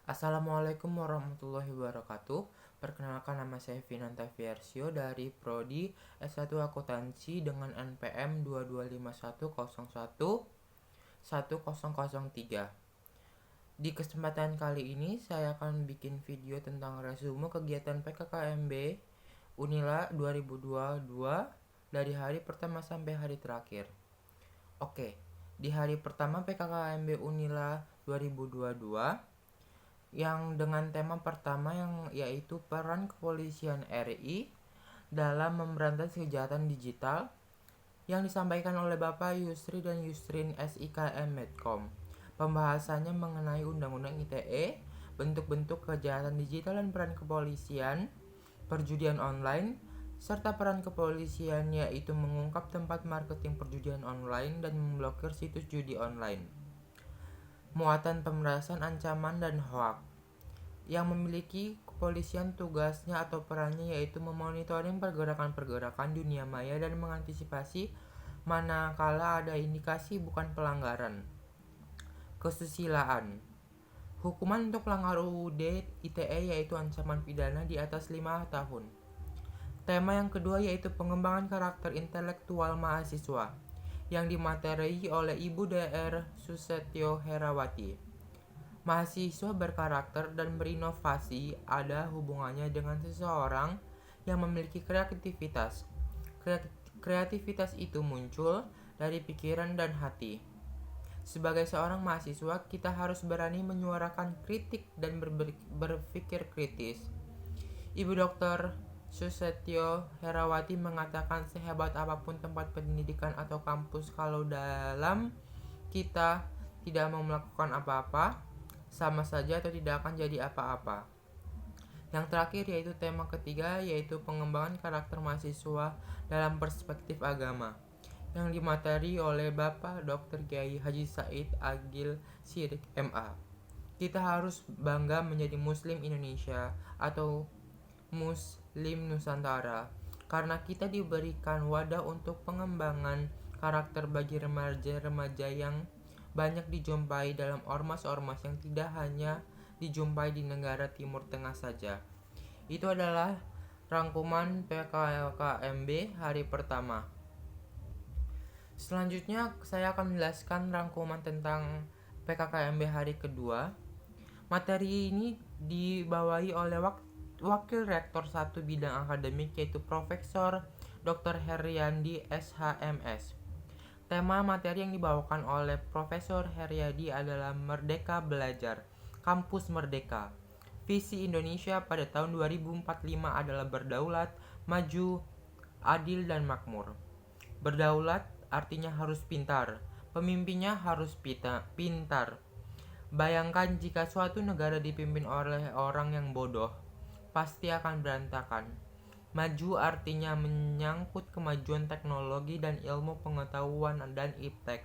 Assalamualaikum warahmatullahi wabarakatuh. Perkenalkan, nama saya Vinanta Fiersio dari Prodi S1 Akuntansi dengan NPM 2251011003. Di kesempatan kali ini saya akan bikin video tentang resume kegiatan PKKMB Unila 2022 dari hari pertama sampai hari terakhir. Oke, di hari pertama PKKMB Unila 2022 yang dengan tema pertama yang yaitu peran kepolisian RI dalam memberantas kejahatan digital yang disampaikan oleh Bapak Yusri dan Yusrin SIKM Medcom. Pembahasannya mengenai Undang-Undang ITE, bentuk-bentuk kejahatan digital dan peran kepolisian, perjudian online, serta peran kepolisian yaitu mengungkap tempat marketing perjudian online dan memblokir situs judi online. Muatan pemerasan ancaman dan hoak. Yang memiliki kepolisian tugasnya atau perannya yaitu memonitoring pergerakan-pergerakan dunia maya dan mengantisipasi manakala ada indikasi bukan pelanggaran. Kesusilaan. Hukuman untuk pelanggar UUD ITE yaitu ancaman pidana di atas 5 tahun. Tema yang kedua yaitu pengembangan karakter intelektual mahasiswa yang dimaterai oleh Ibu Dr. Susetyo Herawati. Mahasiswa berkarakter dan berinovasi ada hubungannya dengan seseorang yang memiliki kreativitas. Kreativitas itu muncul dari pikiran dan hati. Sebagai seorang mahasiswa, kita harus berani menyuarakan kritik dan berpikir kritis. Ibu Dr. Susetyo Herawati mengatakan sehebat apapun tempat pendidikan atau kampus kalau dalam kita tidak mau melakukan apa-apa, sama saja atau tidak akan jadi apa-apa. Yang terakhir yaitu tema ketiga yaitu pengembangan karakter mahasiswa dalam perspektif agama yang dimateri oleh Bapak Dr. Kiai Haji Said Agil Sirik MA. Kita harus bangga menjadi Muslim Indonesia atau Muslim Nusantara karena kita diberikan wadah untuk pengembangan karakter bagi remaja-remaja yang banyak dijumpai dalam ormas-ormas yang tidak hanya dijumpai di negara Timur Tengah saja. Itu adalah rangkuman PKKMB hari pertama. Selanjutnya saya akan menjelaskan rangkuman tentang PKKMB hari kedua. Materi ini dibawahi oleh Wakil Rektor 1 Bidang Akademik yaitu Profesor Dr. Heryandi SHMS. Tema materi yang dibawakan oleh Profesor Heryadi adalah Merdeka Belajar, Kampus Merdeka. Visi Indonesia pada tahun 2045 adalah berdaulat, maju, adil dan makmur. Berdaulat artinya harus pintar, pemimpinnya harus pintar. Bayangkan jika suatu negara dipimpin oleh orang yang bodoh, pasti akan berantakan. Maju artinya menyangkut kemajuan teknologi dan ilmu pengetahuan dan iptek.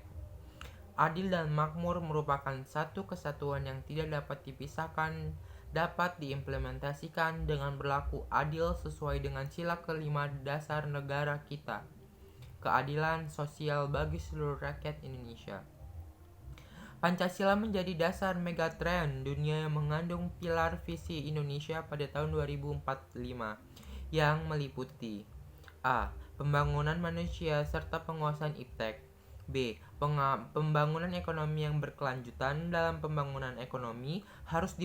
Adil dan makmur merupakan satu kesatuan yang tidak dapat dipisahkan, dapat diimplementasikan dengan berlaku adil sesuai dengan sila kelima dasar negara kita. Keadilan sosial bagi seluruh rakyat Indonesia. Pancasila menjadi dasar megatrend dunia yang mengandung pilar visi Indonesia pada tahun 2045 yang meliputi A. Pembangunan manusia serta penguasaan iptek. B. Pembangunan ekonomi yang berkelanjutan. Dalam pembangunan ekonomi harus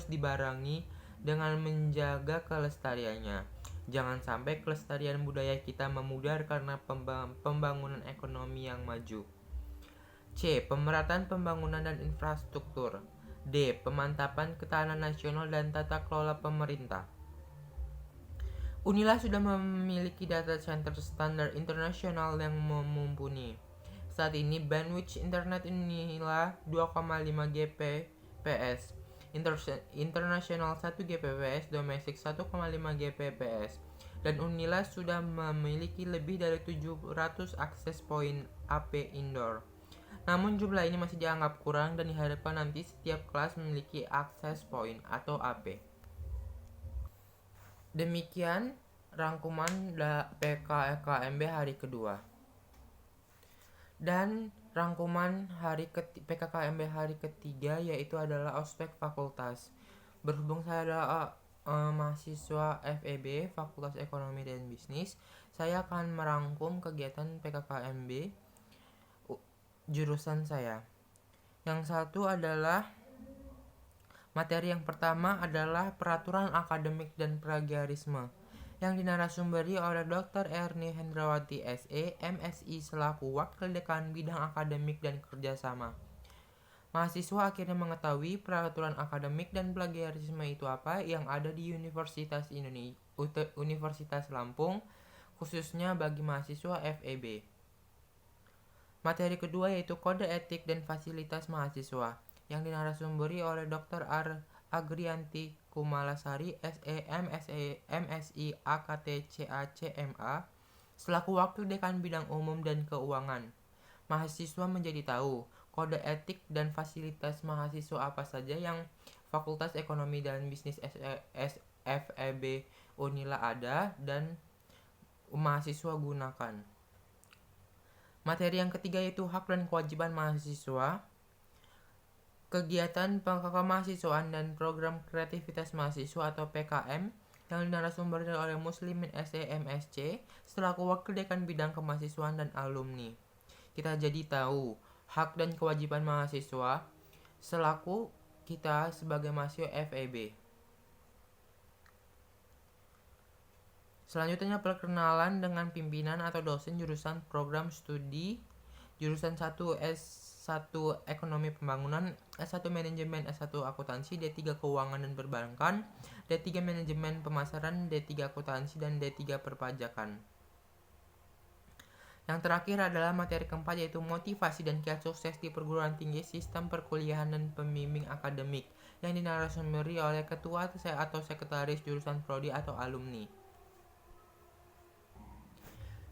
dibarengi dengan menjaga kelestariannya. Jangan sampai kelestarian budaya kita memudar karena pembangunan ekonomi yang maju. C. Pemerataan pembangunan dan infrastruktur. D. Pemantapan ketahanan nasional dan tata kelola pemerintah. Unila sudah memiliki data center standar internasional yang mumpuni. Saat ini bandwidth internet Unila 2,5 Gbps, internasional 1 Gbps, domestik 1,5 Gbps, dan Unila sudah memiliki lebih dari 700 akses point AP indoor. Namun jumlah ini masih dianggap kurang dan diharapkan nanti setiap kelas memiliki akses point atau AP. Demikian rangkuman PKKMB hari kedua. Dan rangkuman PKKMB hari ketiga yaitu adalah ospek fakultas. Berhubung saya adalah mahasiswa FEB, Fakultas Ekonomi dan Bisnis, saya akan merangkum kegiatan PKKMB jurusan saya. Yang satu adalah materi yang pertama adalah peraturan akademik dan plagiarisme yang dinarasumberi oleh Dr. Erni Hendrawati SE, MSI selaku Wakil Dekan Bidang Akademik dan Kerjasama. Mahasiswa akhirnya mengetahui peraturan akademik dan plagiarisme itu apa yang ada di Universitas Lampung, khususnya bagi mahasiswa FEB. Materi kedua yaitu Kode Etik dan Fasilitas Mahasiswa yang dinarasumberi oleh Dr. Agrianti Kumalasari SE, MSI AKT CACMA selaku Wakil Dekan Bidang Umum dan Keuangan. Mahasiswa menjadi tahu kode etik dan fasilitas mahasiswa apa saja yang Fakultas Ekonomi dan Bisnis FEB Unila ada dan mahasiswa gunakan. Materi yang ketiga yaitu hak dan kewajiban mahasiswa, kegiatan kemahasiswaan dan program kreativitas mahasiswa atau PKM yang dinarasumber oleh Muslimin SE MSC selaku Wakil Dekan Bidang Kemahasiswaan dan Alumni. Kita jadi tahu hak dan kewajiban mahasiswa selaku kita sebagai mahasiswa FEB. Selanjutnya perkenalan dengan pimpinan atau dosen jurusan program studi jurusan 1 S1 Ekonomi Pembangunan, S1 Manajemen, S1 Akuntansi, D3 Keuangan dan Perbankan, D3 Manajemen Pemasaran, D3 Akuntansi, dan D3 Perpajakan. Yang terakhir adalah materi keempat yaitu motivasi dan kiat sukses di perguruan tinggi, sistem perkuliahan dan pembimbing akademik yang dinarasumeri oleh ketua atau sekretaris jurusan prodi atau alumni.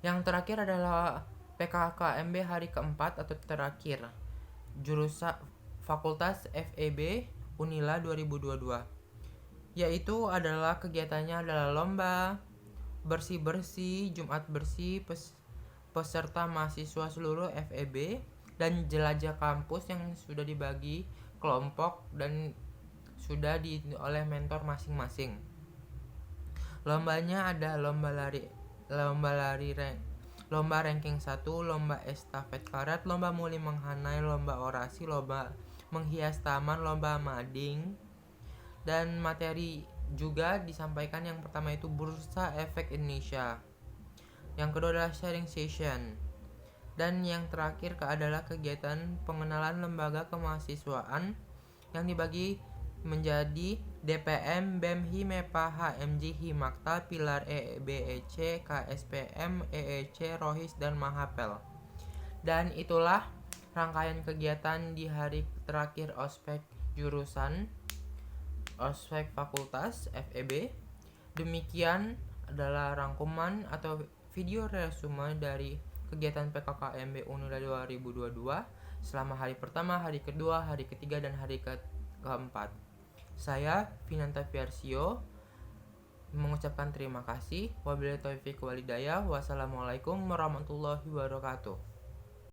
Yang terakhir adalah PKKMB hari keempat atau terakhir jurusan Fakultas FEB Unila 2022, yaitu adalah kegiatannya adalah lomba bersih-bersih, Jumat bersih peserta mahasiswa seluruh FEB, dan jelajah kampus yang sudah dibagi kelompok dan sudah oleh mentor masing-masing. Lombanya ada lomba ranking 1, lomba estafet karet, lomba muli menghanai, lomba orasi, lomba menghias taman, lomba mading. Dan materi juga disampaikan yang pertama itu Bursa Efek Indonesia, yang kedua adalah sharing session, dan yang terakhir adalah kegiatan pengenalan lembaga kemahasiswaan yang dibagi menjadi DPM, BEM, HIMEPA, HMJ, HIMAKTA, Pilar EBEC, KSPM, EEC, ROHIS, dan Mahapel. Dan itulah rangkaian kegiatan di hari terakhir ospek jurusan, ospek fakultas FEB. Demikian adalah rangkuman atau video resume dari kegiatan PKKMB Unila 2022 selama hari pertama, hari kedua, hari ketiga, dan hari keempat. Saya Vinanta Fiarsio mengucapkan terima kasih. Wabillahi taufiq wal hidayah. Wassalamualaikum warahmatullahi wabarakatuh.